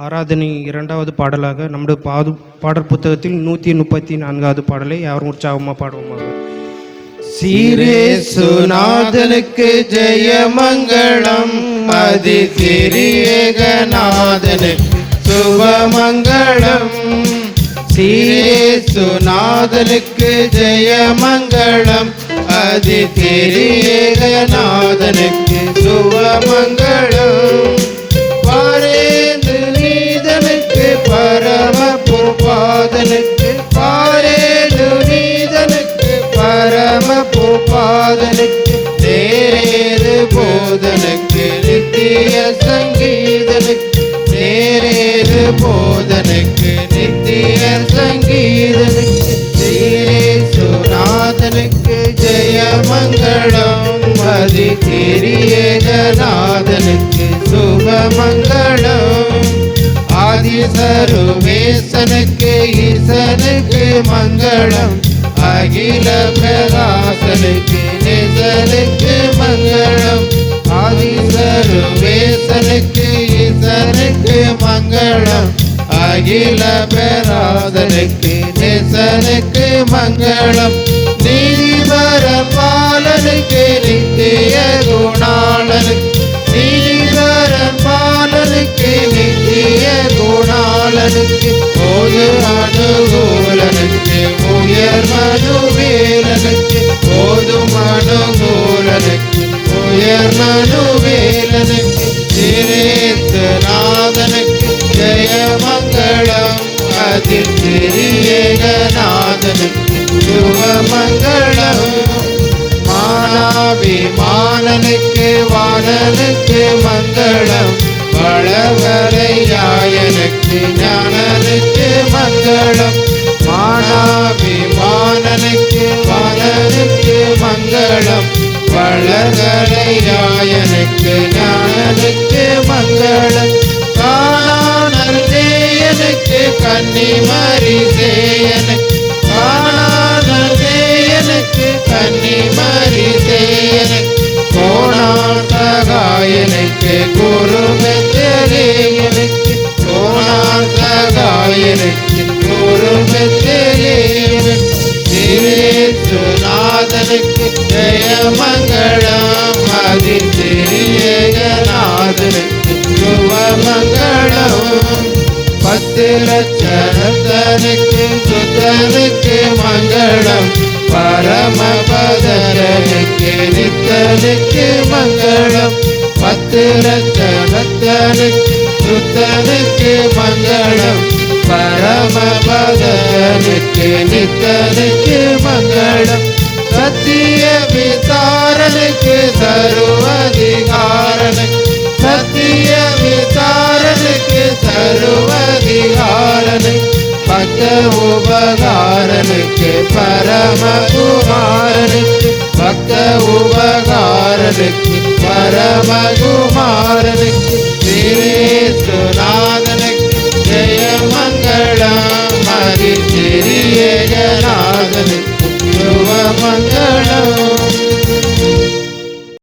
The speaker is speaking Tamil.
ஆராதனை இரண்டாவது பாடலாக நம்முடைய பாடல் புத்தகத்தில் 134வது பாடலை யாரும் உற்சாகமாக பாடுவோமாக. சீரேசுநாதனுக்கு ஜெயமங்களம், அதி திரியேகநாதனுக்கு சுபமங்களம். சீரேசுநாதனுக்கு ஜெயமங்களம், அதி திரியேகநாதனுக்கு சுபமங்களம். பாரேந்து நீதனுக்கு பரம பூபாதனுக்கு, பாரேந்து நீதனுக்கு பரம பூபாதனுக்கு, நேரேது போதனுக்கு நித்திய சங்கீதனுக்கு, நேரேது போதனுக்கு நித்திய சங்கீதனுக்கு. சீரேசுநாதனுக்கு ஜெயமங்களம், அதி திரியேகநாதனுக்கு சுபமங்களம். ஆதிசருவேசனுக்கு ஈசனுக்கு மங்களம், அகில பிரகாசனுக்கு நேசனுக்கு மங்களம். ஆதிசருவேசனுக்கு ஈசனுக்கு மங்களம், அகில பிரகாசனுக்கு நேசனுக்கு மங்களம். நீதிபர பாலனுக்கு நித்திய குணாளனுக்கு, நீதிபர பாலனுக்கு நித்திய குணாளனுக்கு, போது அனுகூலனுக்கு உயர் மனுவேலனுக்கு, போதும் அனுகூலனுக்கு உயர் மனுவேலனுக்கு. சீரேசுநாதனுக்கு ஜெயமங்களம், அதி திரியேகநாதனுக்கு சுபமங்களம். மானாபிமானனுக்கு வாணனுக்கு மங்களம், வளவரையாயனுக்கு ஞானனுக்கு மங்களம். மானாபிமானனுக்கு வாணனுக்கு மங்களம், வளவரையாயனுக்கு ஞானனுக்கு மங்களம். காணானல் தேயனுக்கு கன்னிமரி சேயனுக்கு, காணானல் தேயனுக்கு கன்னிமரி சேயனுக்கு, கோணான் சகாயனுக்கு குருமெத்தலேயனுக்கு, கோணான் சகாயனுக்கு குருமெத்தலேயனுக்கு. சீரேசுநாதனுக்கு ஜெயமங்களம், அதி திரியேகநாதனுக்கு சுபமங்களம். 10 லட்சணத்தனுக்கு சுத்தனுக்கு மங்களம், பரமபதனுக்கு நித்தனுக்கு மங்களம். 10 லட்சணத்தனுக்கு சுத்தனுக்கு மங்களம், பரமபதனுக்கு நித்தனுக்கு மங்களம். சத்திய விசாரனுக்கு சர்வதிகாரனுக்கு, சத்திய விசாரனுக்கு சர்வதிகாரனுக்கு, பக்த உபகாரனுக்கு பரமகுமாரனுக்கு, பக்த உபகாரனுக்கு பரமகுமாரனுக்கு. சீரேசு